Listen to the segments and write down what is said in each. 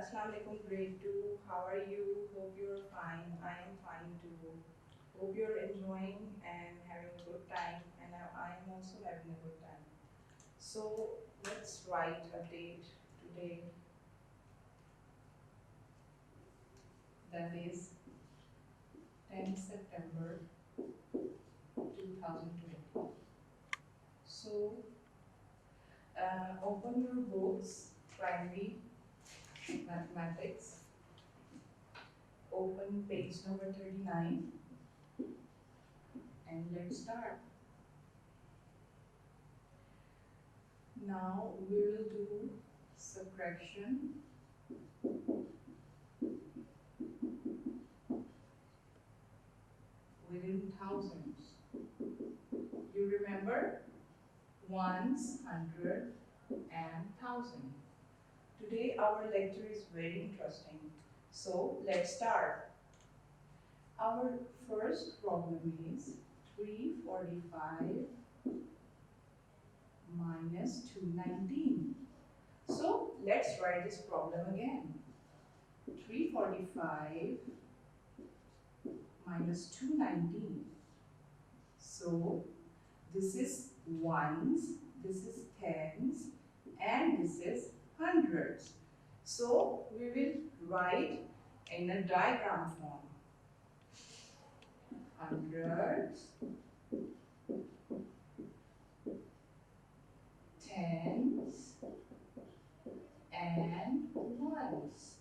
Assalamu alaikum, grade 2. How are you? Hope you're fine. I am fine too. Hope you're enjoying and having a good time, and I am also having a good time. So let's write a date today, that is 10 September 2020. So open your books, primary mathematics, open page number 39, and let's start. Now we will do subtraction within thousands. You remember ones, hundred, and thousand. Today our lecture is very interesting. So let's start. Our first problem is 345 minus 219. So let's write this problem again. 345 minus 219. So this is ones, this is tens, and this is hundreds. So we will write in a diagram form. Hundreds, tens, and ones.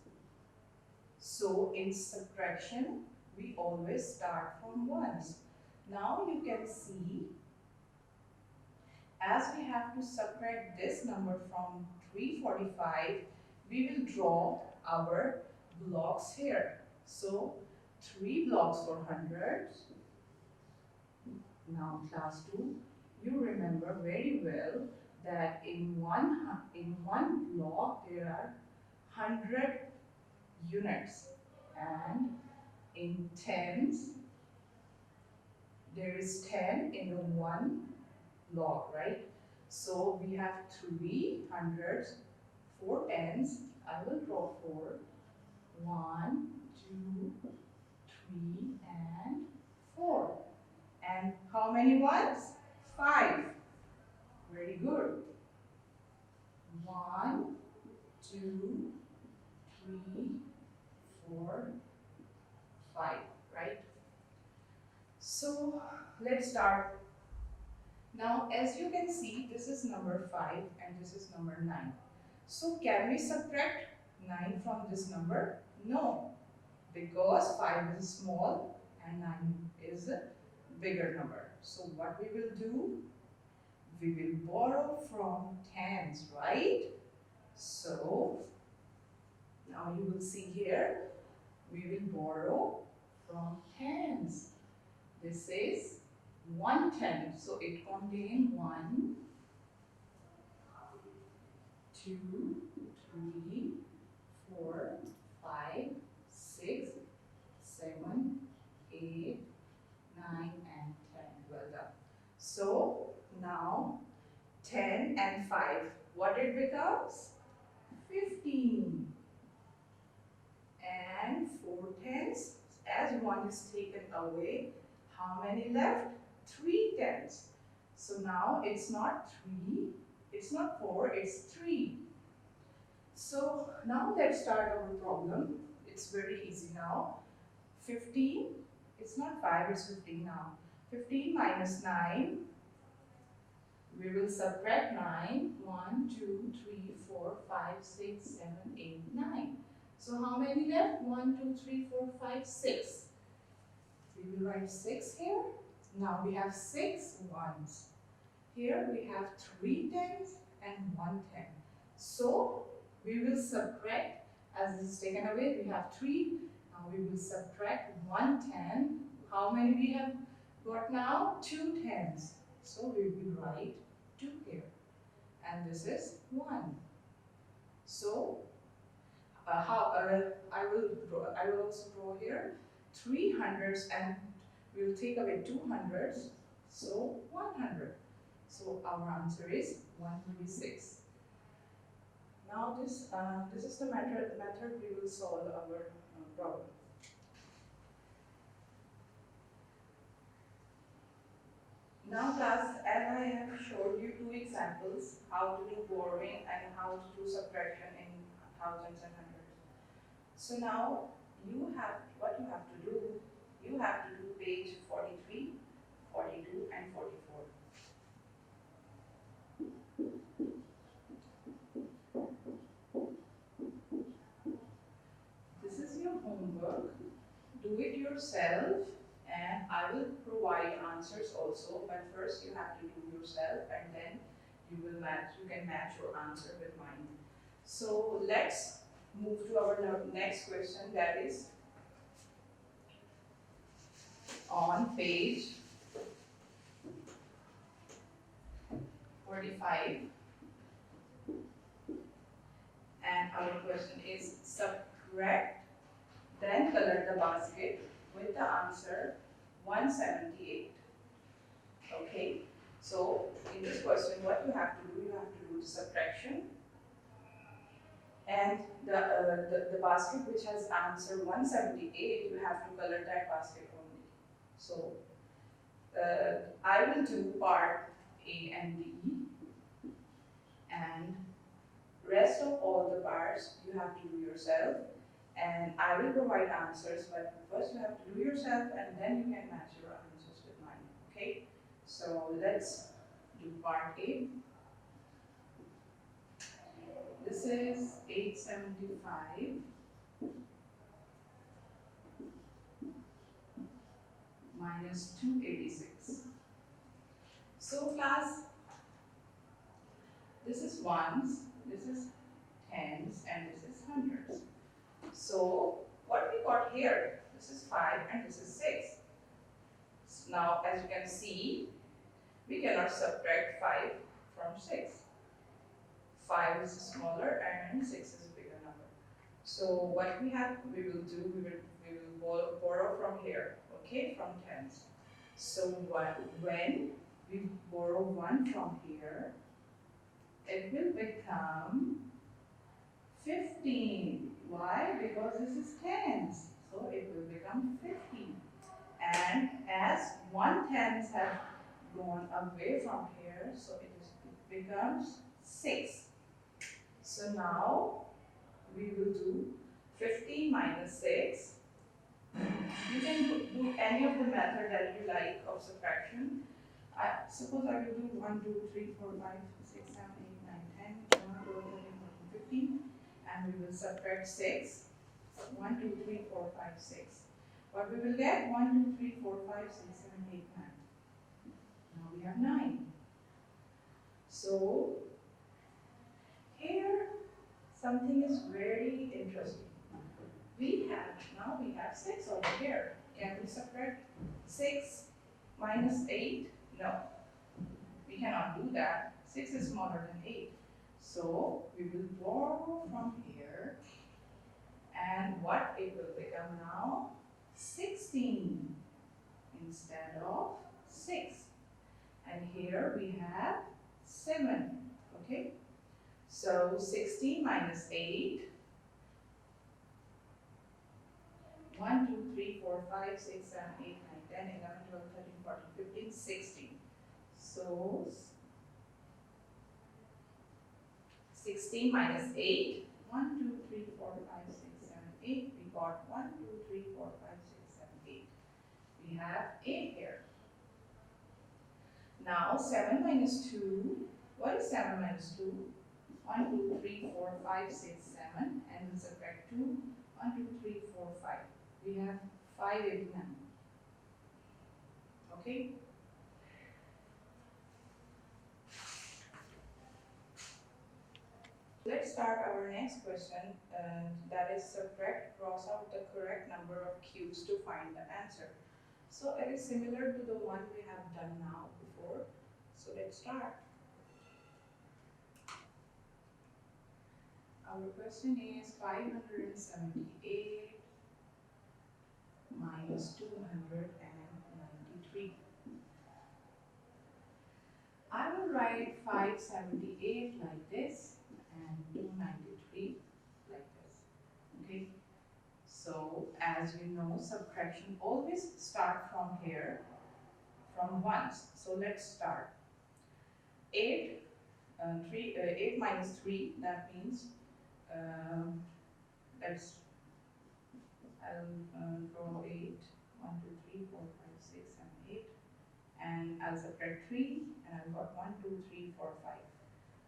So in subtraction, we always start from ones. Now you can see, as we have to subtract this number from 345, we will draw our blocks here. So 3 blocks for hundreds. Now class 2, you remember very well that in one block there are 100 units, and in tens there is 10 in the one block, right? So we have 3 hundreds, 4 tens. I will draw 4. 1, 2, 3, and 4. And how many ones? 5. Very good. 1, 2, 3, 4, 5, right? So let's start. Now as you can see, this is number 5 and this is number 9. So can we subtract 9 from this number? No, because 5 is small and 9 is a bigger number. So what we will do? We will borrow from tens, right? So now you will see here, we will borrow from tens. This is 110. So it contains 1, 2, 3, 4, 5, 6, 7, 8, 9, and 10. Well done. So now 10 and 5. What it becomes? 15. And 4 tens. As 1 is taken away, how many left? 3 tens. So now it's not 3, it's not 4, it's 3. So now let's start our problem. It's very easy now. 15, it's not 5, it's 15 now. 15 minus 9, we will subtract 9. 1, 2, 3, 4, 5, 6, 7, 8, 9. So how many left? 1, 2, 3, 4, 5, 6. We will write 6 here. Now we have 6 ones. Here we have 3 tens and 1 10. So we will subtract, as this is taken away, we have 3. Now we will subtract 1 10. How many we have got now? 2 tens. So we will write 2 here. And this is 1. So I will also draw here 3 hundreds, and we will take away 2 hundreds, so 100. So our answer is 126. Now this is the method we will solve our problem. Now class, as I have showed you two examples, how to do borrowing and how to do subtraction in thousands and hundreds. So now what you have to do, you have to do page 43, 42 and 44. This is your homework. Do it yourself and I will provide answers also, but first you have to do yourself and then you can match your answer with mine. So let's move to our next question, that is on page 45, and our question is subtract, then color the basket with the answer 178. Okay, so in this question what you have to do, you have to do the subtraction and the basket which has answer 178, you have to color that basket only. So I will do part A and B, and rest of all the parts you have to do yourself, and I will provide answers, but first you have to do yourself and then you can match your answers with mine. Okay, so let's do part A. This is 875 minus 286. So class, this is ones, this is tens, and this is hundreds. So what we got here, this is 5 and this is 6. Now as you can see, we cannot subtract 5 from 6. 5 is smaller and 6 is a bigger number. So what we will do, we will borrow from here, okay, from tens. So when we borrow 1 from here, it will become 15. Why? Because this is tens, so it will become 15. And as 1 tens have gone away from here, so it becomes 6. So now we will do 15 minus 6. You can do any of the method that you like of subtraction. Suppose I will do 1, 2, 3, 4, 5, 6, 7, 8, 9, 10, 11, 12, 13, 14, 15, and we will subtract 6. 1, 2, 3, 4, 5, 6. What we will get? 1, 2, 3, 4, 5, 6, 7, 8, 9. Now we have 9. So here something is very interesting. Now we have 6 over here. Can we subtract 6 minus 8? No, we cannot do that. 6 is smaller than 8. So we will borrow from here, and what it will become now? 16 instead of 6. And here we have 7. Okay, so 16 minus 8. 1, 2, 3, 4, 5, 6, 7, 8, 9, 10, 11, 12, 13, 14, 15, 16. So 16 minus 8. 1, 2, 3, 4, 5, 6, 7, 8. We got 1, 2, 3, 4, 5, 6, 7, 8. We have 8 here. Now 7 minus 2. What is 7 minus 2? 1, 2, 3, 4, 5, 6, 7. And we subtract 2. 1, 2, 3, 4, 5. We have 589. Okay? Let's start our next question, that is subtract, cross out the correct number of cubes to find the answer. So it is similar to the one we have done now before. So let's start. Our question is 578 minus 293. I will write 578 like this and 293 like this. Okay. So as you know, subtraction always start from here, from ones. So let's start. 8 minus 3, that means let's I'll draw 8. 1, 2, 3, 4, 5, 6, 7, 8. And I'll subtract 3 and I've got 1, 2, 3, 4, 5.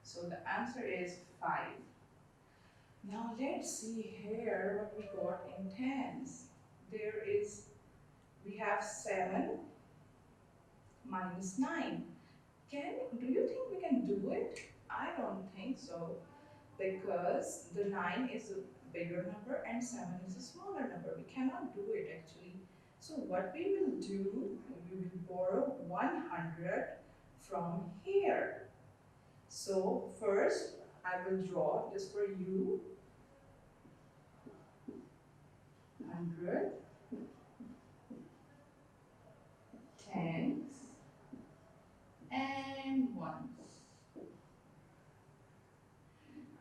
So the answer is 5. Now let's see here what we got in tens. We have 7 minus 9. Do you think we can do it? I don't think so, because the 9 is a bigger number and 7 is a smaller number. We cannot do it actually. So what we will do, we will borrow 100 from here. So first I will draw this for you. 100, tens, and ones.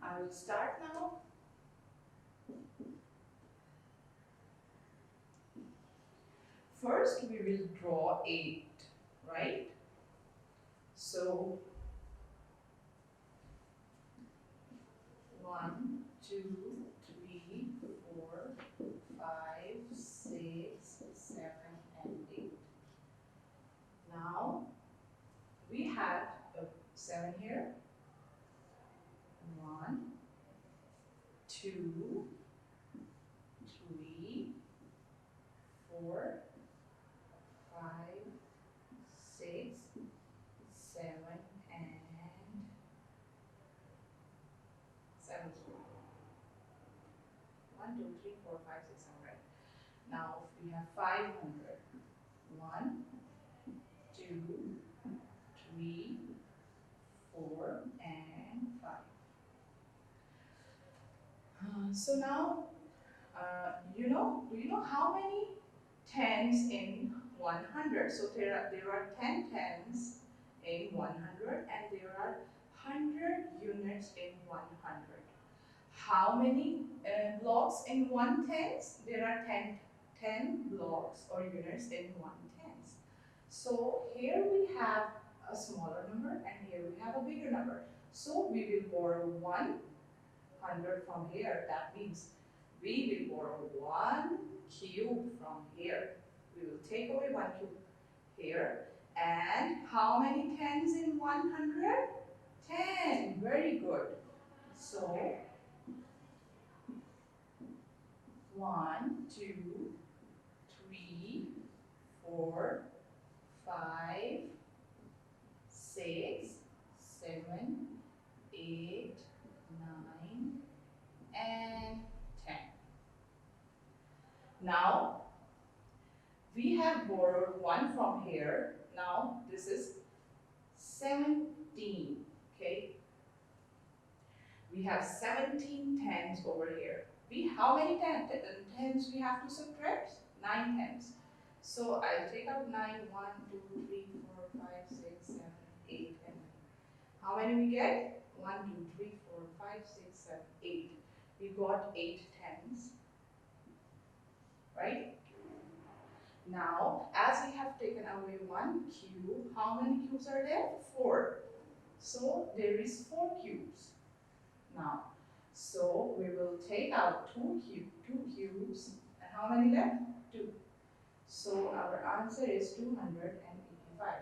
I will start now. First, we will draw 8, right? So 1, 2, 3, 4, 5, 6, 7, and 8. Now we had a 7 here. 1, 2, 3, 4, 5, 6, 7, and 7. 1, 2, 3, 4, 5, 6, 7, right? Now we have 500. 1, 2, 3, 4, and 5. So now, do you know how many tens in 100? So there are 10 tens in 100 and there are 100 units in 100. How many blocks in 1 tens? There are 10 blocks or units in 1 tens. So here we have a smaller number and here we have a bigger number. So we will borrow 100 from here. That means we will borrow 1 cube from here. We will take away 1 cube here. And how many tens in 100? 10. Very good. So 1, 2, 3, 4, 5, 6, 7, 8, 9, and 10. Now, we have borrowed 1 from here. Now, this is 17, okay? We have 17 tens over here. How many tens we have to subtract? 9 tens. So I'll take out 9, 1, 2, 3, 4, 5, 6, 7, 8, and 9. How many we get? 1, 2, 3, 4, 5, 6, 7, 8. We got 8 tens, right? Now, as we have taken away 1 cube, how many cubes are there? 4. So there is 4 cubes. Now, so we will take out 2 cubes, and how many left? 2. So our answer is 285.